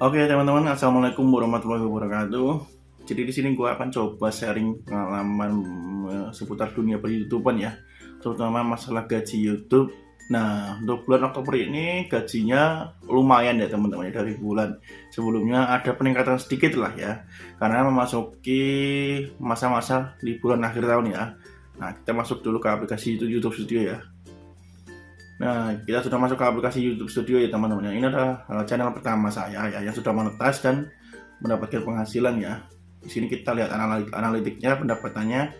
Oke teman-teman, assalamualaikum warahmatullahi wabarakatuh. Jadi di sini gue akan coba sharing pengalaman seputar dunia per-YouTubean ya, terutama masalah gaji YouTube. Nah, untuk bulan Oktober ini gajinya lumayan ya teman-teman ya, dari bulan sebelumnya ada peningkatan sedikit lah ya, karena memasuki masa-masa liburan akhir tahun ya. Nah, kita masuk dulu ke aplikasi YouTube Studio ya. Nah, kita sudah masuk ke aplikasi YouTube Studio ya teman-teman. Ini adalah channel pertama saya ya, yang sudah monetas dan mendapatkan penghasilan ya. Di sini kita lihat analitiknya, pendapatannya.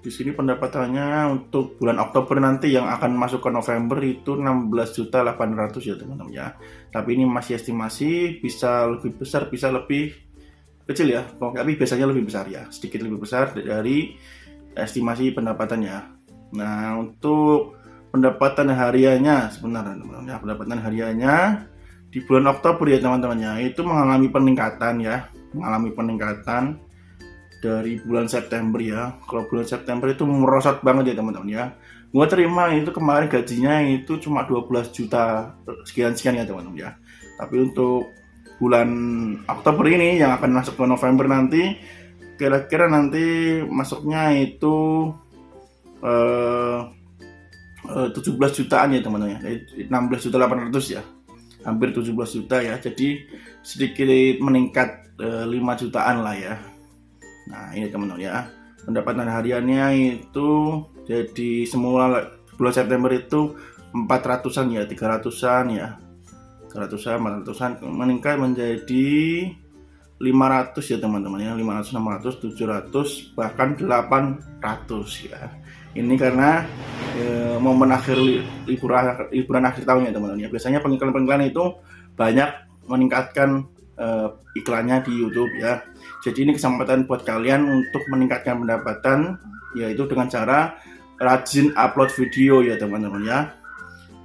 Di sini pendapatannya untuk bulan Oktober nanti yang akan masuk ke November itu 16.800.000 ya teman-teman ya. Tapi ini masih estimasi, bisa lebih besar, bisa lebih kecil ya. Tapi biasanya lebih besar ya, sedikit lebih besar dari estimasi pendapatannya. Nah, untuk pendapatan hariannya sebenarnya teman-teman ya, pendapatan hariannya di bulan Oktober ya teman-teman ya, itu mengalami peningkatan ya, mengalami peningkatan dari bulan September ya. Kalau bulan September itu merosot banget ya teman-teman ya. Gua terima itu kemarin gajinya itu cuma 12 juta sekian-sekian ya teman-teman ya. Tapi untuk bulan Oktober ini yang akan masuk ke November nanti, kira-kira nanti masuknya itu 17 jutaan ya teman-teman ya, 16.800.000 ya, hampir 17 juta ya, jadi sedikit meningkat 5 jutaan lah ya. Nah ini teman-teman ya, pendapatan hariannya itu jadi semula bulan September itu 400-an ya, 300-an ya, 300-an, 400-an, meningkat menjadi 500 ya teman-teman ya, 500, 600, 700, bahkan 800 ya. Ini karena momen akhir liburan akhir tahun ya teman-teman ya. Biasanya pengiklan itu banyak meningkatkan iklannya di YouTube ya. Jadi ini kesempatan buat kalian untuk meningkatkan pendapatan, yaitu dengan cara rajin upload video ya teman-teman ya,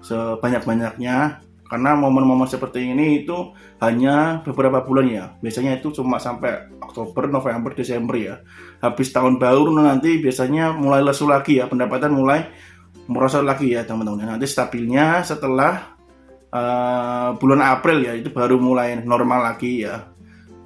sebanyak-banyaknya. Karena momen-momen seperti ini itu hanya beberapa bulan ya. Biasanya itu cuma sampai Oktober, November, Desember ya. Habis tahun baru nanti biasanya mulai lesu lagi ya, pendapatan mulai merosot lagi ya teman-teman. Nanti stabilnya setelah bulan April ya, itu baru mulai normal lagi ya.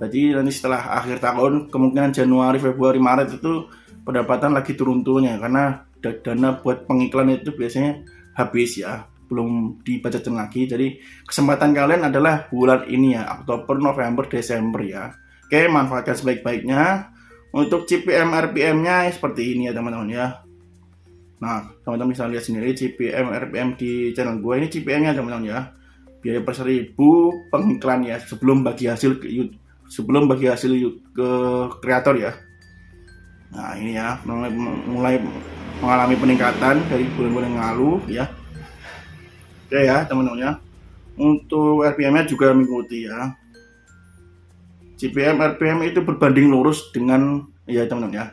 Jadi nanti setelah akhir tahun, kemungkinan Januari, Februari, Maret itu pendapatan lagi turun-turunnya, karena dana buat pengiklan itu biasanya habis ya, belum dibajetin lagi. Jadi kesempatan kalian adalah bulan ini ya, Oktober, November, Desember ya. Oke, manfaatkan sebaik-baiknya. Untuk CPM RPM-nya seperti ini ya teman-teman ya. Nah, teman-teman bisa lihat sendiri CPM RPM di channel gue ini, CPM-nya teman-teman ya. Biaya per 1000 pengiklan ya, sebelum bagi hasil ke kreator ya. Nah, ini ya mulai mengalami peningkatan dari bulan-bulan yang lalu ya. Oke ya teman-teman ya. Untuk RPM-nya juga mengikuti ya. CPM RPM itu berbanding lurus dengan ya teman-teman ya,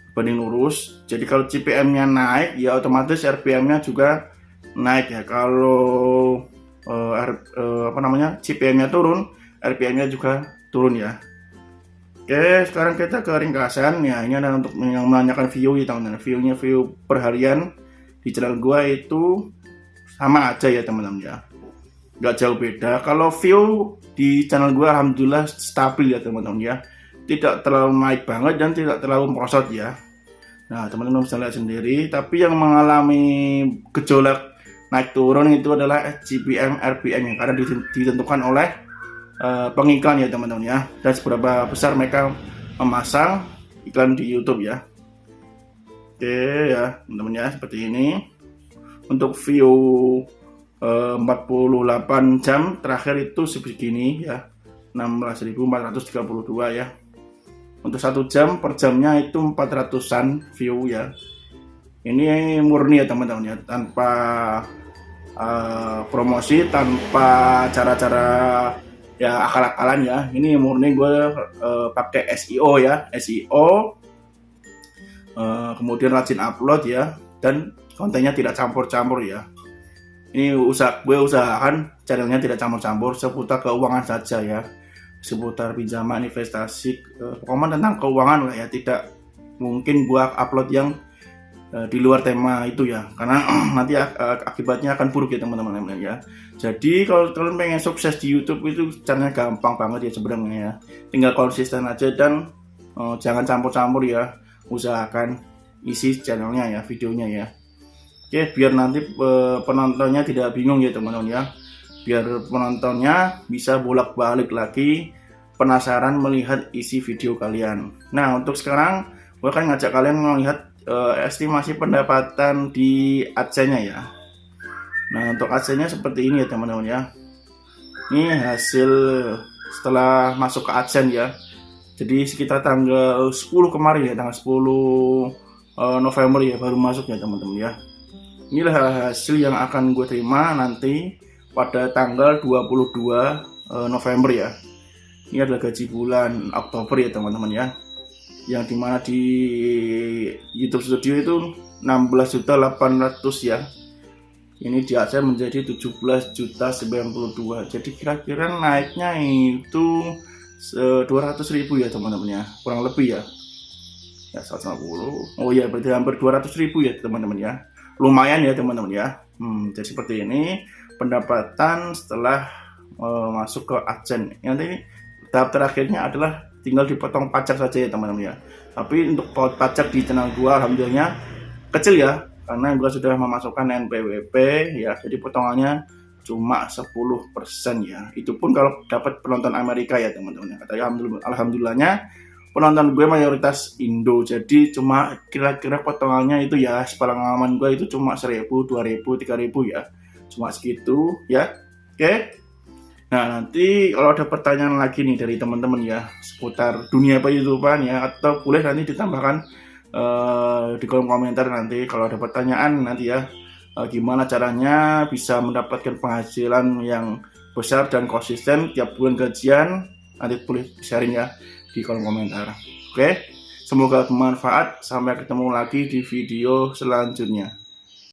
berbanding lurus. Jadi kalau CPM-nya naik ya otomatis RPM-nya juga naik ya. Kalau CPM-nya turun, RPM-nya juga turun ya. Oke, sekarang kita ke ringkasan ya. Ini adalah untuk yang menanyakan view ya teman-teman. View per harian di channel gua itu sama aja ya teman-teman ya, nggak jauh beda. Kalau view di channel gue alhamdulillah stabil ya teman-teman ya, tidak terlalu naik banget dan tidak terlalu merosot ya. Nah teman-teman bisa lihat sendiri. Tapi yang mengalami gejolak naik turun itu adalah CPM RPM, karena ditentukan oleh pengiklan ya teman-teman ya, dan seberapa besar mereka memasang iklan di YouTube ya. Oke ya teman-teman ya, seperti ini. Untuk view 48 jam terakhir itu segini ya, 16.432 ya. Untuk 1 jam per jamnya itu 400-an view ya. Ini murni ya teman-teman ya, tanpa promosi, tanpa cara-cara ya akal-akalan ya. Ini murni gue pakai SEO ya, SEO, kemudian rajin upload ya, dan kontennya tidak campur-campur ya. Ini gue usahakan channelnya tidak campur-campur, seputar keuangan saja ya, seputar pinjaman, investasi, pokoknya tentang keuangan lah ya. Tidak mungkin gue upload yang di luar tema itu ya, karena nanti akibatnya akan buruk ya teman-teman ya. Jadi kalau kalian pengen sukses di YouTube itu caranya gampang banget ya sebenarnya ya, tinggal konsisten aja dan jangan campur-campur ya, usahakan isi channelnya ya, videonya ya. Oke, biar nanti penontonnya tidak bingung ya teman-teman ya, biar penontonnya bisa bolak-balik lagi penasaran melihat isi video kalian. Nah, untuk sekarang gue akan ngajak kalian melihat estimasi pendapatan di AdSense-nya ya. Nah, untuk AdSense-nya seperti ini ya teman-teman ya. Ini hasil setelah masuk ke AdSense ya. Jadi sekitar tanggal 10 kemarin ya, tanggal 10 November ya baru masuk ya teman-teman ya. Inilah hasil yang akan gue terima nanti pada tanggal 22 November ya. Ini adalah gaji bulan Oktober ya teman-teman ya, yang dimana di YouTube Studio itu 16.800.000 ya. Ini di AdSense menjadi 17.092. Jadi kira-kira naiknya itu 200.000 ya teman-teman ya, kurang lebih ya. Ya 150. Oh ya, berarti hampir 200.000 ya teman-teman ya. Lumayan ya teman-teman ya. Jadi seperti ini pendapatan setelah masuk ke AdSense. Nanti tahap terakhirnya adalah tinggal dipotong pajak saja ya teman-teman ya. Tapi untuk pajak di channel gua alhamdulillahnya kecil ya, karena gua sudah memasukkan NPWP ya, jadi potongannya cuma 10% ya. Itu pun kalau dapat penonton Amerika ya teman-teman ya. Alhamdulillahnya penonton gue mayoritas Indo, jadi cuma kira-kira potongannya itu ya, sepengalaman gue itu cuma 1.000, 2.000, 3.000 ya, cuma segitu ya. Oke. Nah, nanti kalau ada pertanyaan lagi nih dari teman-teman ya seputar dunia YouTubean ya, atau boleh nanti ditambahkan di kolom komentar nanti kalau ada pertanyaan nanti ya, gimana caranya bisa mendapatkan penghasilan yang besar dan konsisten tiap bulan gajian, nanti boleh sharing ya di kolom komentar. Oke, semoga bermanfaat, sampai ketemu lagi di video selanjutnya.